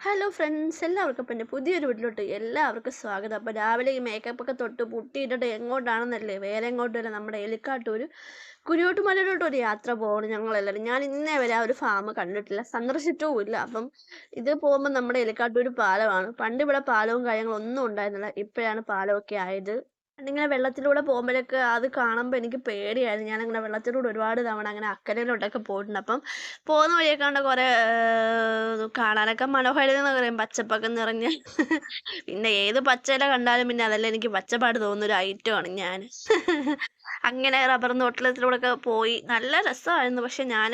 Hello friends, എല്ലാവർക്കും പിന്നെ പുതിയൊരു വീട്ടിലോട്ട് എല്ലാവർക്കും സ്വാഗതം. അപ്പോൾ രാവിലെ ഈ മേക്കപ്പൊക്കെ തൊട്ട് പുട്ടിയിട്ടിട്ട് എങ്ങോട്ടാണെന്നല്ലേ, വേറെ എങ്ങോട്ടുമല്ല, നമ്മുടെ എലിക്കാട്ടൂർ കുരിയോട്ടുമലയിലോട്ട് ഒരു യാത്ര പോകണം ഞങ്ങളെല്ലാവരും. ഞാൻ ഇന്നേ വരെ ആ ഒരു ഫാം കണ്ടിട്ടില്ല, സന്ദർശിച്ചവും ഇല്ല. അപ്പം ഇത് പോകുമ്പോൾ നമ്മുടെ എലിക്കാട്ടൂർ പാലമാണ്. പണ്ട് ഇവിടെ പാലവും കാര്യങ്ങളും ഒന്നും ഉണ്ടായിരുന്നില്ല, ഇപ്പോഴാണ് പാലമൊക്കെ ആയത്. പണ്ടിങ്ങനെ വെള്ളത്തിലൂടെ പോകുമ്പോഴൊക്കെ അത് കാണുമ്പോൾ എനിക്ക് പേടിയായിരുന്നു. ഞാനങ്ങനെ വെള്ളത്തിലൂടെ ഒരുപാട് തവണ അങ്ങനെ അക്കരയിലോട്ടൊക്കെ പോയിട്ടുണ്ട്. അപ്പം പോകുന്ന വഴിയൊക്കെ കണ്ട കുറേ കാണാനൊക്കെ മനോഹാരിത എന്ന് പറയും, പച്ചപ്പൊക്കെ നിറഞ്ഞ്. പിന്നെ ഏത് പച്ചയില കണ്ടാലും പിന്നെ അതല്ലേ എനിക്ക് പച്ചപ്പാട് തോന്നുന്ന ഒരു ഐറ്റമാണ് ഞാൻ. അങ്ങനെ റബ്ബർ തോട്ടത്തിലൂടെയൊക്കെ പോയി നല്ല രസമായിരുന്നു. പക്ഷെ ഞാൻ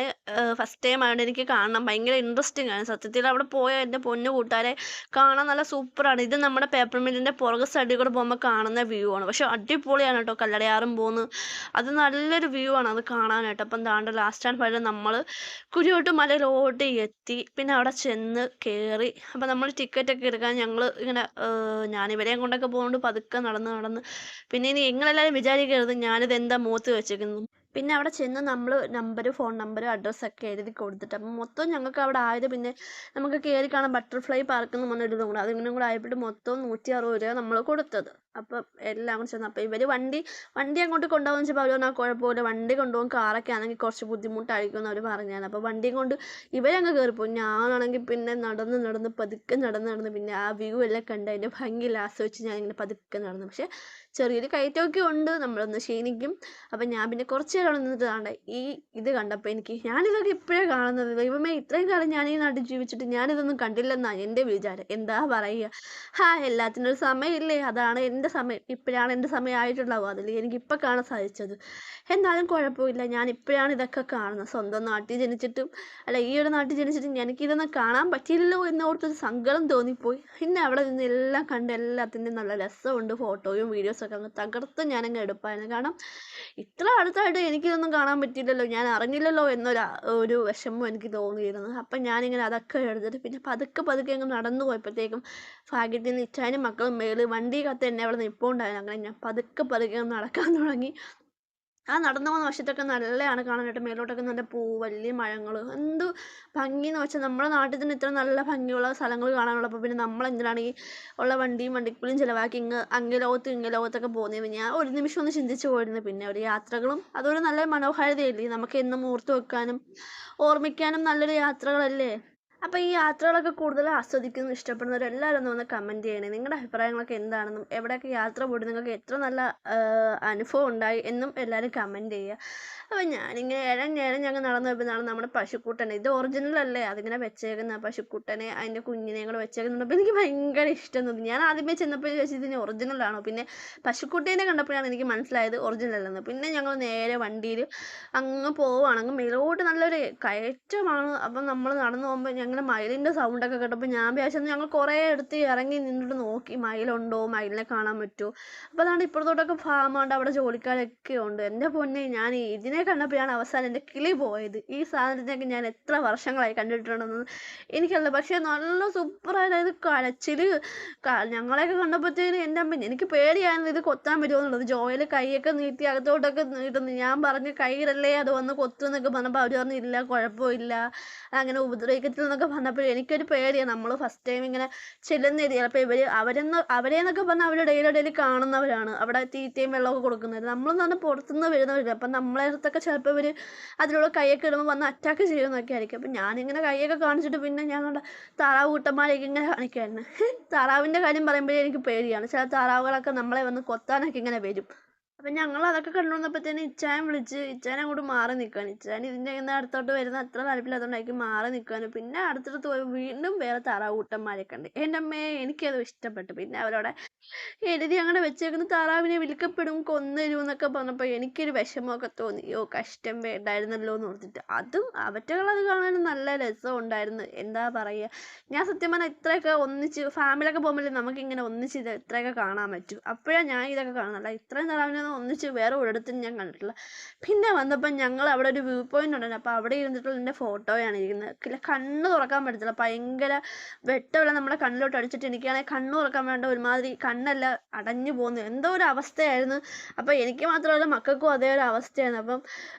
ഫസ്റ്റ് ടൈം ആയതുകൊണ്ട് എനിക്ക് കാണണം ഭയങ്കര ഇൻട്രസ്റ്റിംഗ് ആണ്. സത്യത്തിൽ അവിടെ പോയ എൻ്റെ പൊന്നു കൂട്ടുകാരെ, കാണാൻ നല്ല സൂപ്പറാണ്. ഇത് നമ്മുടെ പേപ്പർ മില്ലിൻ്റെ പുറകു സൈഡിൽ കൂടെ പോകുമ്പോൾ കാണുന്ന വ്യൂ ആണ്. പക്ഷെ അടിപൊളിയാണ് കേട്ടോ. കല്ലടയാറും പോകുന്നു, അത് നല്ലൊരു വ്യൂ ആണ് അത് കാണാനായിട്ട്. അപ്പം ദാണ്ട് ലാസ്റ്റ് ആൻഡ് ഫൈനൽ നമ്മൾ കുരിയോട്ട് മലയിലോട്ട് എത്തി. പിന്നെ അവിടെ ചെന്ന് കയറി. അപ്പം നമ്മൾ ടിക്കറ്റൊക്കെ എടുക്കാൻ ഞങ്ങൾ ഇങ്ങനെ ഞാനിവരെയും കൊണ്ടൊക്കെ പോകുന്നുണ്ട്, പതുക്കെ നടന്ന് നടന്ന്. പിന്നെ ഇനി നിങ്ങളെല്ലാവരും വിചാരിക്കരുത് ഞാനിത് എന്താ മുഖത്ത് വെച്ചേക്കുന്നു. പിന്നെ അവിടെ ചെന്ന് നമ്മൾ നമ്പര്, ഫോൺ നമ്പർ, അഡ്രസ്സൊക്കെ എഴുതി കൊടുത്തിട്ട്, അപ്പം മൊത്തം ഞങ്ങൾക്ക് അവിടെ ആയത്. പിന്നെ നമുക്ക് കയറി കാണാൻ ബട്ടർഫ്ലൈ പാർക്ക് എന്ന് പറഞ്ഞൊരിതും കൂടെ, അതിങ്ങനെ കൂടെ ആയപ്പോഴും മൊത്തം 160 രൂപ നമ്മൾ കൊടുത്തത്. അപ്പം എല്ലാം കൂടെ ചെന്ന് അപ്പോൾ ഇവർ വണ്ടി അങ്ങോട്ട് കൊണ്ടുപോകാൻ വെച്ചപ്പോൾ അവർ പറഞ്ഞാൽ കുഴപ്പമില്ല, വണ്ടി കൊണ്ടുപോകും, കാറൊക്കെ ആണെങ്കിൽ കുറച്ച് ബുദ്ധിമുട്ടായിരിക്കും എന്ന് അവർ പറഞ്ഞാണ്. അപ്പോൾ വണ്ടിയും കൊണ്ട് ഇവരങ്ങ് കയറിപ്പോയി. ഞാനാണെങ്കിൽ പിന്നെ നടന്ന് നടന്ന് പതുക്കെ നടന്ന് പിന്നെ ആ വ്യൂ എല്ലാം കണ്ട് അതിൻ്റെ ഭംഗിയിൽ ആസ്വദിച്ച് ഞാനിങ്ങനെ പതുക്കെ നടന്നു. പക്ഷേ ചെറിയൊരു കയറ്റമൊക്കെ ഉണ്ട്, നമ്മളൊന്ന് ക്ഷീണിക്കും. അപ്പം ഞാൻ പിന്നെ കുറച്ച് നേരം അവിടെ നിന്നിട്ട് കാണണ്ടേ ഇത് കണ്ടപ്പോൾ ഞാനിതൊക്കെ ഇപ്പോഴേ കാണുന്നത്. ദൈവമേ, ഇത്രയും കാലം ഞാൻ ഈ നാട്ടിൽ ജീവിച്ചിട്ട് ഞാനിതൊന്നും കണ്ടില്ലെന്നാണ് എൻ്റെ വിചാരം. എന്താ പറയുക, എല്ലാത്തിനും ഒരു സമയമില്ലേ, അതാണ് എൻ്റെ സമയം. ഇപ്പോഴാണ് എൻ്റെ സമയം ആയിട്ടുണ്ടാവും, അതിൽ എനിക്കിപ്പോൾ കാണാൻ സാധിച്ചത്. എന്നാലും കുഴപ്പമില്ല, ഞാൻ ഇപ്പോഴാണ് ഇതൊക്കെ കാണുന്നത്. സ്വന്തം നാട്ടിൽ ജനിച്ചിട്ടും അല്ല, ഈ ഒരു നാട്ടിൽ ജനിച്ചിട്ടും എനിക്കിതൊന്നും കാണാൻ പറ്റിയില്ലല്ലോ എന്നോർത്തൊരു സങ്കടം തോന്നിപ്പോയി. പിന്നെ അവിടെ നിന്ന് എല്ലാം കണ്ട് എല്ലാത്തിൻ്റെയും നല്ല രസമുണ്ട്. ഫോട്ടോയും വീഡിയോസൊക്കെ അങ്ങ് തകർത്ത് ഞാനങ്ങ് എടുപ്പായിരുന്നു. കാരണം ഇത്ര അടുത്തായിട്ട് എനിക്കിതൊന്നും കാണാൻ പറ്റിയില്ലല്ലോ, ഞാൻ അറിഞ്ഞില്ലല്ലോ ഒരു വിഷമം എനിക്ക് തോന്നിയിരുന്നു. അപ്പം ഞാനിങ്ങനെ അതൊക്കെ എടുത്തിട്ട് പിന്നെ പതുക്കെ പതുക്കെ അങ്ങ് നടന്നു പോയപ്പോഴത്തേക്കും ഭാഗ്യത്തിന് ഇച്ചാനും മക്കളും മേളിൽ വണ്ടി കത്ത് എന്നെ അവിടെ നിൽപ്പുണ്ടായിരുന്നു. അങ്ങനെ ഞാൻ പതുക്കെ പതുക്കെ നടക്കാൻ തുടങ്ങി. ആ നടന്നു പോകുന്ന വശത്തൊക്കെ നല്ലതാണ് കാണാനായിട്ട്. മേലോട്ടൊക്കെ നല്ല വലിയ മരങ്ങൾ, എന്ത് ഭംഗിയെന്ന് വെച്ചാൽ. നമ്മുടെ നാട്ടിൽ തന്നെ ഇത്ര നല്ല ഭംഗിയുള്ള സ്ഥലങ്ങൾ കാണാനുള്ളപ്പോൾ പിന്നെ നമ്മളെന്തിനാണ് ഈ ഉള്ള വണ്ടിക്കൂലിയും ചിലവാക്കി അങ്ങ് ലോകത്തും ഇങ്ങ് ലോകത്തൊക്കെ പോകുന്നത്. ഞാൻ ഒരു നിമിഷം ഒന്ന് ചിന്തിച്ചു പോയിരുന്നു. പിന്നെ ഒരു യാത്രകളും അതൊരു നല്ല മനോഹാരിതയല്ലേ, നമുക്ക് എന്നും ഓർത്ത് വെക്കാനും ഓർമ്മിക്കാനും നല്ലൊരു യാത്രകളല്ലേ. അപ്പോൾ ഈ യാത്രകളൊക്കെ കൂടുതൽ ആസ്വദിക്കുന്നത് ഇഷ്ടപ്പെടുന്നവരെല്ലാവരും ഒന്ന് വന്ന് കമൻറ്റ് ചെയ്യണേ. നിങ്ങളുടെ അഭിപ്രായങ്ങളൊക്കെ എന്താണെന്നും എവിടെയൊക്കെ യാത്ര പോയിട്ട് നിങ്ങൾക്ക് എത്ര നല്ല അനുഭവം ഉണ്ടായി എന്നും എല്ലാവരും കമൻറ്റ് ചെയ്യുക. അപ്പോൾ ഞാനിങ്ങനെ ഇഴഞ്ഞങ്ങ് നടന്നു പോയപ്പോഴാണ് നമ്മുടെ പശുക്കുട്ടനെ, ഇത് ഒറിജിനൽ അല്ലേ, അതിങ്ങനെ വെച്ചേക്കുന്ന പശുക്കുട്ടനെ അതിൻ്റെ കുഞ്ഞിനെയും കൂടെ വെച്ചേക്കുന്നുണ്ട്. അപ്പോൾ എനിക്ക് ഭയങ്കര ഇഷ്ടം തോന്നി. ഞാൻ ആദ്യമേ ചെന്നപ്പോൾ ചോദിച്ചത് ഇതിന് ഒറിജിനലാണോ, പിന്നെ പശുക്കുട്ടീനെ കണ്ടപ്പോഴാണ് എനിക്ക് മനസ്സിലായത് ഒറിജിനൽ അല്ലെന്ന്. പിന്നെ ഞങ്ങൾ നേരെ വണ്ടിയിൽ അങ്ങ് പോവുകയാണ്. അങ്ങ് മേലോട്ട് നല്ലൊരു കയറ്റമാണ്. അപ്പം നമ്മൾ നടന്നു പോകുമ്പോൾ ഞങ്ങൾ മയിലിൻ്റെ സൗണ്ടൊക്കെ കേട്ടപ്പോൾ ഞാൻ വിചാരിച്ചത്, ഞങ്ങൾ കുറേ അടുത്ത് ഇറങ്ങി നിന്നിട്ട് നോക്കി മയിലുണ്ടോ, മയിലിനെ കാണാൻ പറ്റുമോ. അപ്പോൾ അതാണ്ട് ഇപ്പുറത്തോട്ടൊക്കെ ഫാമുണ്ട്, അവിടെ ജോലിക്കാരൊക്കെ ഉണ്ട്. എൻ്റെ പൊന്നെ, ഞാൻ ഇതിനെ കണ്ടപ്പോഴാണ് അവസാനം എൻ്റെ കിളി പോയത്. ഈ സാധനത്തിനൊക്കെ ഞാൻ എത്ര വർഷങ്ങളായി കണ്ടിട്ടുണ്ടെന്ന് എനിക്കല്ല. പക്ഷേ നല്ല സൂപ്പറായിട്ട് അത് കരച്ചിൽ ഞങ്ങളെയൊക്കെ കണ്ടപ്പോഴത്തേനും എൻ്റെ അമ്മ, എനിക്ക് പേടിയായിരുന്നു ഇത് കൊത്താൻ പറ്റുമോ എന്നുള്ളത്. ജോയിൽ കൈയൊക്കെ നീട്ടി അകത്തോട്ടൊക്കെ നീട്ടുന്നു. ഞാൻ പറഞ്ഞ് കയ്യിലല്ലേ അത് വന്ന് കൊത്തുന്നൊക്കെ പറഞ്ഞപ്പോൾ അവർ പറഞ്ഞു ഇല്ല കുഴപ്പമില്ല, അങ്ങനെ ഉപദ്രവിക്കത്തില്ലെന്നൊക്കെ പറഞ്ഞപ്പോൾ എനിക്കൊരു പേടിയാണ്. നമ്മൾ ഫസ്റ്റ് ടൈം ഇങ്ങനെ ചെല്ലുന്ന ഏരിയ. അപ്പോൾ അവരെന്നൊക്കെ പറഞ്ഞാൽ അവരുടെ ഇടയിൽ കാണുന്നവരാണ്, അവിടെ തീറ്റയും വെള്ളമൊക്കെ കൊടുക്കുന്നത്. നമ്മളെന്ന് പറഞ്ഞാൽ പുറത്തുനിന്ന് വരുന്നവരില്ല. അപ്പം നമ്മളെ അടുത്തൊക്കെ ചിലപ്പോൾ ഇവർ അതിലൂടെ കൈയൊക്കെ ഇടുമ്പോൾ വന്ന് അറ്റാക്ക് ചെയ്യുന്നതൊക്കെ ആയിരിക്കും. അപ്പം ഞാനിങ്ങനെ കൈയൊക്കെ കാണിച്ചിട്ട് പിന്നെ ഞാൻ കണ്ട താറാവ് കൂട്ടന്മാരെയൊക്കെ ഇങ്ങനെ കാണിക്കുമായിരുന്നു. താറാവിൻ്റെ കാര്യം പറയുമ്പോഴേ എനിക്ക് പേടിയാണ്. ചില താറാവുകളൊക്കെ നമ്മളെ വന്ന് കൊത്താനൊക്കെ ഇങ്ങനെ വരും. അപ്പം ഞങ്ങൾ അതൊക്കെ കണ്ടു വന്നപ്പോഴത്തേനും ഇച്ചായൻ വിളിച്ച് ഇച്ചാനെ അങ്ങോട്ട് മാറി നിൽക്കുകയാണ്. ഇച്ചാൻ ഇതിൻ്റെ ഇന്ന് അടുത്തോട്ട് വരുന്ന അത്ര താല്പര്യമില്ലാത്തതുകൊണ്ടായിരിക്കും മാറി നിൽക്കുകയാണ്. പിന്നെ അടുത്തടുത്ത് പോയി വീണ്ടും വേറെ താറാവ് കൂട്ടന്മാരെ കണ്ട്. എൻ്റെ അമ്മേ, എനിക്കത് ഇഷ്ടപ്പെട്ടു. പിന്നെ അവരവിടെ എഴുതി അങ്ങനെ വെച്ചേക്കുന്ന താറാവിനെ വിൽക്കപ്പെടും, കൊന്നുതരും എന്നൊക്കെ പറഞ്ഞപ്പോൾ എനിക്കൊരു വിഷമമൊക്കെ തോന്നി. അയ്യോ, കഷ്ടം വേണ്ടായിരുന്നല്ലോ എന്ന് ഓർത്തിട്ട്. അവറ്റകളത് കാണാൻ നല്ല രസമുണ്ടായിരുന്നു. എന്താ പറയുക, ഞാൻ സത്യം പറഞ്ഞാൽ ഇത്രയൊക്കെ ഒന്നിച്ച് ഫാമിലിയൊക്കെ പോകുമ്പോഴേ നമുക്കിങ്ങനെ ഒന്നിച്ച് ഇത്രയൊക്കെ കാണാൻ പറ്റും. അപ്പോഴാണ് ഞാൻ ഇതൊക്കെ കാണുന്നത്. അല്ല, ഇത്രയും താറാവിനൊന്നും അങ്ങനെ ഒന്നിച്ച് വേറെ ഒരിടത്തും ഞാൻ കണ്ടിട്ടില്ല. പിന്നെ വന്നപ്പോൾ ഞങ്ങൾ അവിടെ ഒരു വ്യൂ പോയിന്റ് ഉണ്ടായിരുന്നു. അപ്പോൾ അവിടെ ഇരുന്നിട്ടുള്ള എൻ്റെ ഫോട്ടോയാണ് ഇരിക്കുന്നത്. കണ്ണ് തുറക്കാൻ പറ്റത്തില്ല, ഭയങ്കര വെട്ടമെല്ലാം നമ്മുടെ കണ്ണിലോട്ട് അടിച്ചിട്ട് എനിക്കാണെങ്കിൽ കണ്ണ് തുറക്കാൻ വേണ്ട ഒരുമാതിരി കണ്ണെല്ലാം അടഞ്ഞു പോകുന്നു, എന്തോ ഒരു അവസ്ഥയായിരുന്നു. അപ്പോൾ എനിക്ക് മാത്രമല്ല മക്കൾക്കും അതേ ഒരു അവസ്ഥയായിരുന്നു. അപ്പം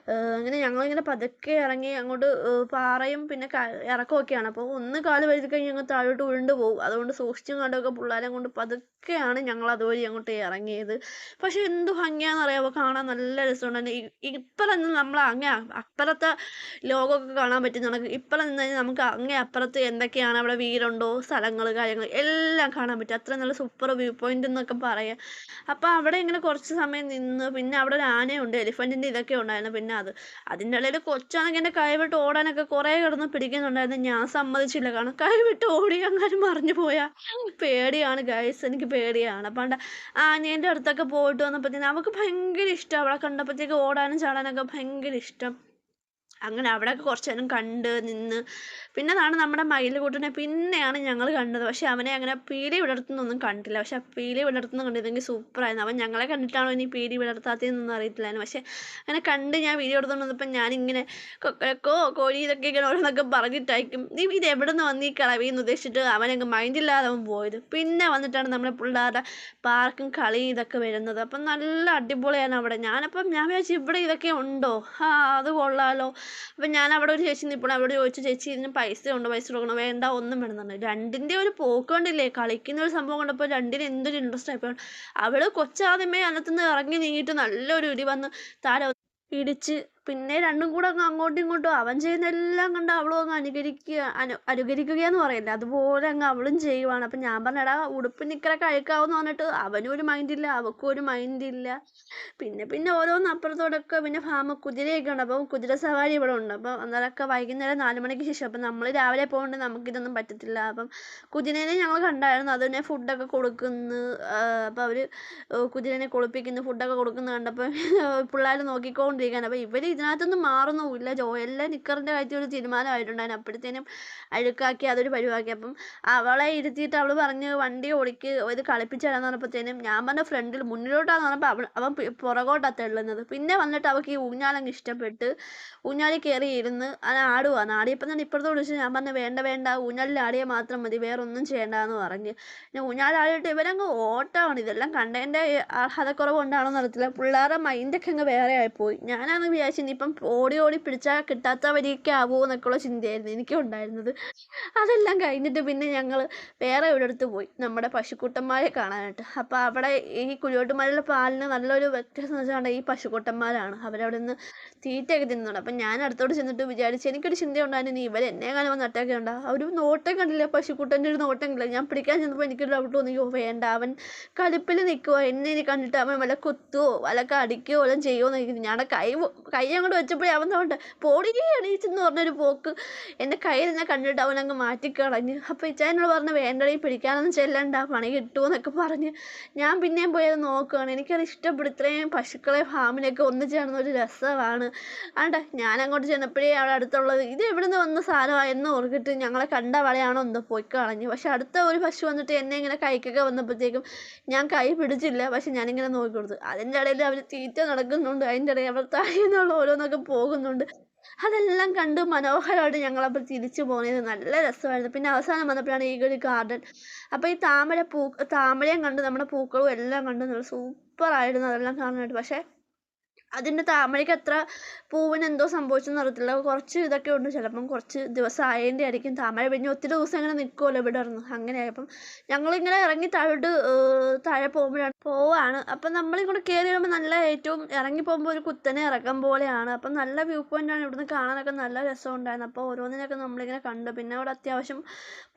അങ്ങനെ ഞങ്ങളിങ്ങനെ പതുക്കെ ഇറങ്ങി അങ്ങോട്ട് പാറയും പിന്നെ ഇറക്കമൊക്കെയാണ്. അപ്പോൾ ഒന്ന് കാല് വഴുതി കഴിഞ്ഞ് ഞങ്ങൾ താഴോട്ട് ഉരുണ്ട് പോകും. അതുകൊണ്ട് സൂക്ഷിച്ചും കണ്ടൊക്കെ പിള്ളേരെ കൊണ്ട് പതുക്കെയാണ് ഞങ്ങൾ അതുവഴി അങ്ങോട്ട് ഇറങ്ങിയത്. പക്ഷെ എന്ത് ഭംഗിയാണെന്നറിയാമോ, കാണാൻ നല്ല രസമുണ്ടായിരുന്നു. ഇപ്പറം നിന്ന് നമ്മൾ അങ്ങേ അപ്പുറത്തെ ലോകമൊക്കെ കാണാൻ പറ്റും നമുക്ക്. ഇപ്പറം നിന്ന് കഴിഞ്ഞാൽ നമുക്ക് അങ്ങേ അപ്പുറത്ത് എന്തൊക്കെയാണ് അവിടെ വീടുണ്ടോ, സ്ഥലങ്ങൾ, കാര്യങ്ങൾ എല്ലാം കാണാൻ പറ്റും. അത്ര നല്ല സൂപ്പർ വ്യൂ പോയിന്റ് എന്നൊക്കെ പറയാം. അപ്പോൾ അവിടെ ഇങ്ങനെ കുറച്ച് സമയം നിന്ന് പിന്നെ അവിടെ ഒരു ആനയുണ്ട്, എലിഫൻറ്റിൻ്റെ ഇതൊക്കെ ഉണ്ടായിരുന്നു. പിന്നെ അതിൻ്റെ ഇടയിൽ കൊച്ചാണെങ്കിൽ എൻ്റെ കൈ വിട്ട് ഓടാനൊക്കെ കുറേ കിടന്ന് പിടിക്കുന്നുണ്ടായിരുന്നു. ഞാൻ സമ്മതിച്ചില്ല, കാരണം കൈ വിട്ട് ഓടി അങ്ങനെ മറിഞ്ഞു പോയാൽ പേടിയാണ് ഗൈസ്, എനിക്ക് പേടിയാണ്. അപ്പം ആനേൻ്റെ അടുത്തൊക്കെ പോയിട്ട് വന്നപ്പോഴത്തേനും അവൾക്ക് ഭയങ്കര ഇഷ്ടം, അവളെ കണ്ടപ്പോഴത്തേക്ക് ഓടാനും ചാടാനൊക്കെ ഭയങ്കര ഇഷ്ടം. അങ്ങനെ അവിടെയൊക്കെ കുറച്ച് നേരം കണ്ട് നിന്ന് പിന്നെയാണ് നമ്മുടെ മയിലുകൂട്ടനെ പിന്നെയാണ് ഞങ്ങൾ കണ്ടത്. പക്ഷെ അവനെ അങ്ങനെ പീലി വിടർത്തുന്നൊന്നും കണ്ടില്ല. പക്ഷെ പീലി വിടർത്തുന്ന കണ്ടിരുന്നെങ്കിൽ സൂപ്പറായിരുന്നു. അവൻ ഞങ്ങളെ കണ്ടിട്ടാണോ ഇനി പീലി വിടർത്താത്തതെന്നൊന്നും അറിയത്തില്ലായിരുന്നു. പക്ഷെ അങ്ങനെ കണ്ട് ഞാൻ വീഡിയോ എടുത്തുകൊണ്ട് വന്നപ്പോൾ ഞാനിങ്ങനെ കൊക്കരക്കോ കോഴി ഇതൊക്കെ ഇങ്ങനെ ഓരോന്നൊക്കെ പറഞ്ഞിട്ടായിരിക്കും നീ ഇത് എവിടെ നിന്ന് വന്ന് ഈ കളവിന്ന് ഉദ്ദേശിച്ചിട്ട് അവനങ്ങ് മൈൻഡില്ലാതെ അവൻ പോയത്. പിന്നെ വന്നിട്ടാണ് നമ്മുടെ പിള്ളേരുടെ പാർക്കും കളിയും ഇതൊക്കെ വരുന്നത്. അപ്പം നല്ല അടിപൊളിയാണ് അവിടെ. ഞാൻ വിചാരിച്ചു ഇവിടെ ഇതൊക്കെ ഉണ്ടോ, അത് കൊള്ളാലോ. അപ്പം ഞാൻ അവിടെ ഒരു ചേച്ചി നിൽപ്പുണ്ട്, അവിടെ ചോദിച്ചു ചേച്ചി ഇതിന് പൈസ ഉണ്ടോ, പൈസ കൊടുക്കണോ, വേണ്ട ഒന്നും വേണമെന്നുണ്ട്. രണ്ടിൻ്റെ ഒരു പോക്ക് കണ്ടില്ലേ, കളിക്കുന്ന ഒരു സംഭവം കണ്ടപ്പോൾ രണ്ടിന് എന്തൊരു ഇൻട്രസ്റ്റ് ആയിപ്പോൾ. അവൾ കൊച്ചാദ്യമേ അതിനകത്തുനിന്ന് ഇറങ്ങി നീങ്ങിയിട്ട് നല്ലൊരു ഇടി വന്ന് താഴെ ഇടിച്ച് പിന്നെ രണ്ടും കൂടെ അങ്ങ് അങ്ങോട്ടും ഇങ്ങോട്ടും അവൻ ചെയ്യുന്നതെല്ലാം കണ്ട് അവളും അങ്ങ് അനുകരിക്കുകയെന്ന് പറയില്ല, അതുപോലെ അങ്ങ് അവളും ചെയ്യുവാണ്. അപ്പം ഞാൻ പറഞ്ഞടാ ഉടുപ്പ് നിക്കറൊക്കെ അഴുക്കാവെന്ന് പറഞ്ഞിട്ട് അവനും ഒരു മൈൻഡില്ല, അവൾക്കും ഒരു മൈൻഡില്ല. പിന്നെ ഓരോന്ന് അപ്പുറത്തോടൊക്കെ പിന്നെ കുതിരയൊക്കെ ഉണ്ട്. അപ്പം കുതിര സവാരി ഇവിടെ ഉണ്ട്. അപ്പം അന്നേരമൊക്കെ വൈകുന്നേരം 4 മണിക്ക് ശേഷം. അപ്പം നമ്മൾ രാവിലെ പോകുന്നുണ്ട്, നമുക്കിതൊന്നും പറ്റത്തില്ല. അപ്പം കുതിരേനെ ഞങ്ങൾ കണ്ടായിരുന്നു, അതിനെ ഫുഡൊക്കെ കൊടുക്കുന്നു. അപ്പോൾ അവർ കുതിരനെ കുളിപ്പിക്കുന്നു, ഫുഡൊക്കെ കൊടുക്കുന്നു കണ്ടപ്പോൾ പിള്ളേർ നോക്കിക്കൊണ്ടിരിക്കുകയാണ്. അപ്പോൾ ഇവർ ഇതിനകത്തൊന്നും മാറുന്നുമില്ല. ജോയലിൻ്റെ നിക്കറിൻ്റെ കാര്യത്തിൽ ഒരു തീരുമാനമായിട്ടുണ്ടായിരുന്നു. അപ്പോഴത്തേനും അഴുക്കാക്കി അതൊരു പരിവാക്കി. അപ്പം അവളെ ഇരുത്തിയിട്ട് അവൾ പറഞ്ഞ് വണ്ടി ഓടിക്ക് ഇത് കളിപ്പിച്ച് തരാമെന്ന് പറഞ്ഞപ്പോഴത്തേനും ഞാൻ പറഞ്ഞ ഫ്രണ്ടിൽ മുന്നിലോട്ടാന്ന് പറഞ്ഞപ്പോൾ അവൻ പുറകോട്ടാണ് തള്ളുന്നത്. പിന്നെ വന്നിട്ട് അവൾക്ക് ഈ ഊഞ്ഞാലങ്ങ് ഇഷ്ടപ്പെട്ട് ഊഞ്ഞാലിൽ കയറി ഇരുന്ന് അത് ആടുവാണ്. ആടിയപ്പം തന്നെ ഇപ്പുറത്ത് വിളിച്ച് ഞാൻ പറഞ്ഞു വേണ്ട ഊഞ്ഞാലിൽ ആടിയാൽ മാത്രം മതി, വേറെ ഒന്നും ചെയ്യേണ്ടെന്ന് പറഞ്ഞ്. പിന്നെ ഊഞ്ഞാലാടിയിട്ട് ഇവരങ്ങ് ഓട്ടമാണ്. ഇതെല്ലാം കണ്ടതിൻ്റെ ആഹ്ലാദക്കുറവ് കൊണ്ടാണെന്ന് അറിയത്തില്ല, പിള്ളേരുടെ മൈൻഡൊക്കെ അങ്ങ് വേറെ ആയിപ്പോയി. ഞാനാണെന്ന് വിചാരിച്ചു ഇനിയിപ്പം ഓടി പിടിച്ചാൽ കിട്ടാത്ത വരിയൊക്കെ ആവുമോ എന്നൊക്കെയുള്ള ചിന്തയായിരുന്നു എനിക്കും ഉണ്ടായിരുന്നത്. അതെല്ലാം കഴിഞ്ഞിട്ട് പിന്നെ ഞങ്ങൾ വേറെ ഒരിടത്ത് പോയി നമ്മുടെ പശുക്കുട്ടന്മാരെ കാണാനായിട്ട്. അപ്പോൾ അവിടെ ഈ കുഴിയോട്ടുമലയിലെ പാലിന് നല്ലൊരു വ്യത്യാസം എന്ന് വെച്ചാൽ ഈ പശുക്കുട്ടന്മാരാണ്, അവരവിടെ നിന്ന് തീറ്റയൊക്കെ തിന്നുന്നുണ്ട്. അപ്പം ഞാൻ അടുത്തോട്ട് ചെന്നിട്ട് വിചാരിച്ചു, എനിക്കൊരു ചിന്ത ഉണ്ടായിരുന്നു നീ ഇവരെ എന്നെ കാണുമ്പോൾ നട്ടൊക്കെ ഉണ്ടാ, ഒരു നോട്ടം കണ്ടില്ല, പശുക്കുട്ടൻ്റെ ഒരു നോട്ടം കണ്ടില്ല. ഞാൻ പിടിക്കാൻ ചെന്നപ്പോൾ എനിക്കൊരു ഡൗട്ട് തോന്നിയോ വേണ്ട അവൻ കടുപ്പിൽ നിൽക്കുമോ, എന്നെ ഇനി കണ്ടിട്ട് അവൻ വല്ല കുത്തുവോ വല്ലൊക്കെ അടിക്കുകയോ വല്ലതും ചെയ്യുമോ എന്ന് എനിക്ക്. ഞാൻ കൈ അങ്ങോട്ട് വെച്ചപ്പോഴേ അവൻ തോട്ടെ പോടി എണീച്ചെന്ന് പറഞ്ഞൊരു പോക്ക് എൻ്റെ കയ്യിൽ ഞാൻ കണ്ടിട്ട് അവനങ്ങ് മാറ്റിക്കളഞ്ഞ്. അപ്പോൾ ഇച്ചായനോട് പറഞ്ഞ് വേണ്ടടി പിടിക്കാനൊന്നും ചെല്ലണ്ട, പണി കിട്ടുമോ എന്നൊക്കെ പറഞ്ഞ് ഞാൻ പിന്നെയും പോയത് നോക്കുകയാണ്. എനിക്കത് ഇഷ്ടപ്പെടും, ഇത്രയും പശുക്കളെ ഫാമിലൊക്കെ ഒന്നിച്ച് കാണുന്നൊരു രസമാണ്. ഞാൻ അങ്ങോട്ട് ചെന്നപ്പോഴേ അവിടെ അടുത്തുള്ളത് ഇത് എവിടെ നിന്ന് വന്ന സാധനമായെന്ന് ഓർക്കിട്ട് ഞങ്ങളെ കണ്ട വളയാണോ എന്തോ പോയി കളഞ്ഞു. പക്ഷെ അടുത്ത ഒരു പശു വന്നിട്ട് എന്നെ ഇങ്ങനെ കൈക്കൊക്കെ വന്നപ്പോഴത്തേക്കും ഞാൻ കൈ പിടിച്ചില്ല, പക്ഷെ ഞാനിങ്ങനെ നോക്കിക്കൊടുത്തു. അതിൻ്റെ ഇടയിൽ അവർ തീറ്റ നടക്കുന്നുണ്ട്, അതിൻ്റെ ഇടയിൽ അവർ താഴെന്നുള്ള ഓരോന്നൊക്കെ പോകുന്നുണ്ട്. അതെല്ലാം കണ്ട് മനോഹരമായിട്ട് ഞങ്ങളപ്പോൾ തിരിച്ചു പോകുന്നത് നല്ല രസമായിരുന്നു. പിന്നെ അവസാനം വന്നപ്പോഴാണ് ഈ ഒരു ഗാർഡൻ. അപ്പോൾ ഈ താമരയും കണ്ട് നമ്മുടെ പൂക്കളും എല്ലാം കണ്ട് നല്ല സൂപ്പറായിരുന്നു അതെല്ലാം കാണാനായിട്ട്. പക്ഷേ അതിൻ്റെ താമരയ്ക്ക് അത്ര പൂവിന് എന്തോ സംഭവിച്ചെന്ന് അറിയത്തില്ല, കുറച്ച് ഇതൊക്കെ ഉണ്ട്, ചിലപ്പം കുറച്ച് ദിവസം ആയതിൻ്റെ ആയിരിക്കും. താമര പിന്നെ ഒത്തിരി ദിവസം അങ്ങനെ നിൽക്കുമല്ലോ ഇവിടെ ഇറന്ന്. അങ്ങനെയായപ്പം ഞങ്ങളിങ്ങനെ ഇറങ്ങി താഴെ പോവാണ്. അപ്പം നമ്മളിങ്ങോട്ട് കയറി വരുമ്പോൾ നല്ല ഏറ്റവും ഇറങ്ങി പോകുമ്പോൾ ഒരു കുത്തനെ ഇറക്കം പോലെയാണ്. അപ്പം നല്ല വ്യൂ പോയിൻ്റാണ്, ഇവിടുന്ന് കാണാനൊക്കെ നല്ല രസമുണ്ടായിരുന്നു. അപ്പോൾ ഓരോന്നിനൊക്കെ നമ്മളിങ്ങനെ കണ്ടു. പിന്നെ അവിടെ അത്യാവശ്യം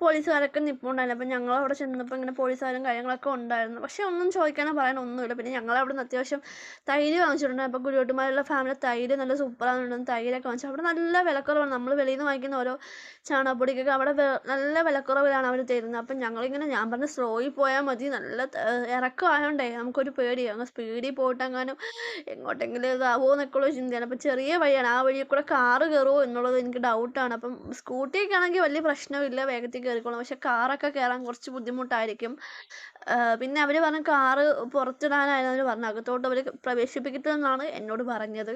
പോലീസുകാരൊക്കെ നിൽപ്പുണ്ടായിരുന്നു. അപ്പം ഞങ്ങൾ അവിടെ ചെന്നപ്പോൾ ഇങ്ങനെ പോലീസുകാരും കാര്യങ്ങളൊക്കെ ഉണ്ടായിരുന്നു. പക്ഷേ ഒന്നും ചോദിക്കാനോ പറയാനോ ഒന്നുമില്ല. പിന്നെ ഞങ്ങളവിടെ നിന്ന് അത്യാവശ്യം തൈര് വാങ്ങിച്ചിട്ടുണ്ടായിരുന്നു. അപ്പോൾ കുരുവോട്ടുമാലുള്ള ഫാമിലെ തൈര് നല്ല സൂപ്പറാണെന്നുണ്ടെന്ന് തൈരൊക്കെ വാങ്ങിച്ചു. അവിടെ നല്ല വിലക്കുറവാണ്. നമ്മൾ വെളിയിൽ നിന്ന് വാങ്ങിക്കുന്ന ഓരോ ചാണകപ്പൊടിക്കൊക്കെ അവിടെ നല്ല വിലക്കുറവിലാണ് അവർ തരുന്നത്. അപ്പം ഞങ്ങളിങ്ങനെ ഞാൻ പറഞ്ഞു സ്ലോയിൽ പോയാൽ മതി, നല്ല ഇറക്കമായോണ്ടേ നമുക്കൊരു പേടിയാണ്. അങ്ങ് സ്പീഡിൽ പോയിട്ടെങ്ങാനും എങ്ങോട്ടെങ്കിലും ഇതാവുമോ എന്നൊക്കെയുള്ള ചിന്തയാണ്. അപ്പം ചെറിയ വഴിയാണ്, ആ വഴിയിൽ കൂടെ കാറ് കയറുമോ എന്നുള്ളത് എനിക്ക് ഡൗട്ടാണ്. അപ്പം സ്കൂട്ടിയൊക്കെ ആണെങ്കിൽ വലിയ പ്രശ്നമില്ല, വേഗത്തിൽ കയറിക്കോളും. പക്ഷെ കാറൊക്കെ കയറാൻ കുറച്ച് ബുദ്ധിമുട്ടായിരിക്കും. പിന്നെ അവർ പറഞ്ഞു കാറ് പുറത്തിടാനായിരുന്നു അവർ പറഞ്ഞു, അകത്തോട്ട് അവർ പ്രവേശിപ്പിക്കത്തില്ലെന്നാണ് എന്നോട് പറഞ്ഞത്.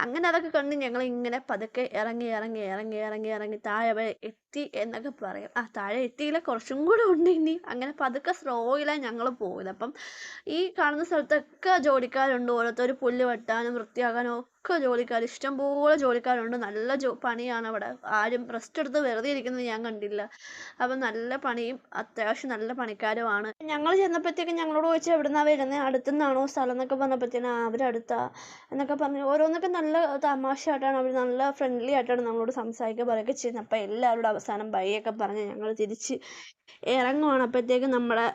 അങ്ങനെ അതൊക്കെ കണ്ട് ഞങ്ങളിങ്ങനെ പതുക്കെ ഇറങ്ങി ഇറങ്ങി ഇറങ്ങി ഇറങ്ങി ഇറങ്ങി താഴെ വരെ എത്തി എന്നൊക്കെ പറയും. താഴെ എത്തിയില്ല, കുറച്ചും കൂടെ ഉണ്ട് ഇനി. അങ്ങനെ പതുക്കെ സ്ലോയിലാണ് ഞങ്ങൾ പോയത്. അപ്പം ഈ കാണുന്ന സ്ഥലത്തൊക്കെ ജോലിക്കാരുണ്ട്, ഓരോരുത്തർ പുല്ല് വെട്ടാനും വൃത്തിയാക്കാനും ഒക്കെ ജോലിക്കാർ, ഇഷ്ടംപോലെ ജോലിക്കാരുണ്ട്. നല്ല പണിയാണ് അവിടെ. ആരും റെസ്റ്റ് എടുത്ത് വെറുതെ ഇരിക്കുന്നത് ഞാൻ കണ്ടില്ല. അപ്പം നല്ല പണിയും അത്യാവശ്യം നല്ല പണിക്കാരുമാണ്. ഞങ്ങൾ ചെന്നപ്പോഴത്തേക്കും ഞങ്ങളോട് ചോദിച്ചാൽ എവിടുന്നാണ് വരുന്നത്, അടുത്തുനിന്നാണോ സ്ഥലം എന്നൊക്കെ പറഞ്ഞപ്പോഴത്തേനും അവരടുത്താ എന്നൊക്കെ പറഞ്ഞ് ഓരോന്നൊക്കെ നല്ല തമാശയായിട്ടാണ് അവർ, നല്ല ഫ്രണ്ട്ലി ആയിട്ടാണ് നമ്മളോട് സംസാരിക്കുക പറയുകയൊക്കെ ചെയ്യുന്നത്. അപ്പോൾ എല്ലാവരോടും അവസാനം ബൈയൊക്കെ പറഞ്ഞ് ഞങ്ങൾ തിരിച്ച് ഇറങ്ങുവാണ്. അപ്പോഴത്തേക്കും നമ്മുടെ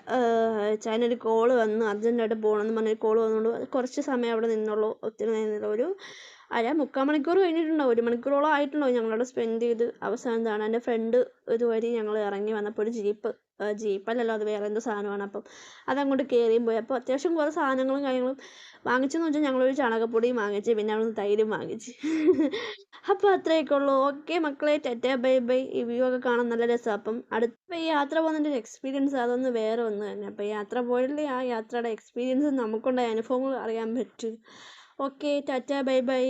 ചാനൊരു കോള് വന്നു, അർജൻറ്റായിട്ട് പോകണമെന്ന് പറഞ്ഞൊരു കോള് വന്നുകൊണ്ട് കുറച്ച് സമയം അവിടെ നിന്നുള്ളൂ. ഒത്തിരി നിന്നില്ല, ഒരു മുക്കാൽ മണിക്കൂർ കഴിഞ്ഞിട്ടുണ്ടാവും, 1 മണിക്കൂറോളം ആയിട്ടുണ്ടാവും ഞങ്ങളവിടെ സ്പെൻഡ് ചെയ്ത്. അവസാനം എന്താണ് എൻ്റെ ഫ്രണ്ട് ഇതുവഴി ഞങ്ങൾ ഇറങ്ങി വന്നപ്പോൾ ഒരു ജീപ്പല്ലല്ലോ അത് വേറെ എന്തോ സാധനമാണ്. അപ്പം അതങ്ങോട്ട് കയറിയും പോയി. അപ്പോൾ അത്യാവശ്യം കുറേ സാധനങ്ങളും കാര്യങ്ങളും വാങ്ങിച്ചെന്ന് വെച്ചാൽ ഞങ്ങളൊരു ചാണകപ്പൊടിയും വാങ്ങിച്ച്, പിന്നെ അവിടെ നിന്ന് തൈരും വാങ്ങിച്ച്. അപ്പോൾ അത്രയൊക്കെ ഉള്ളൂ. ഓക്കെ മക്കളെ, ടാറ്റാ ബൈ ബൈ. ഈ വ്യൂ ഒക്കെ കാണാൻ നല്ല രസമാണ്. അപ്പം അടുത്ത ഈ യാത്ര പോകുന്നതിൻ്റെ ഒരു എക്സ്പീരിയൻസ് അതൊന്ന് വേറെ ഒന്ന് തന്നെ. അപ്പോൾ യാത്ര പോയല്ലേ ആ യാത്രയുടെ എക്സ്പീരിയൻസ് നമുക്കുണ്ടായ അനുഭവങ്ങൾ അറിയാൻ പറ്റും. Okay tata bye bye.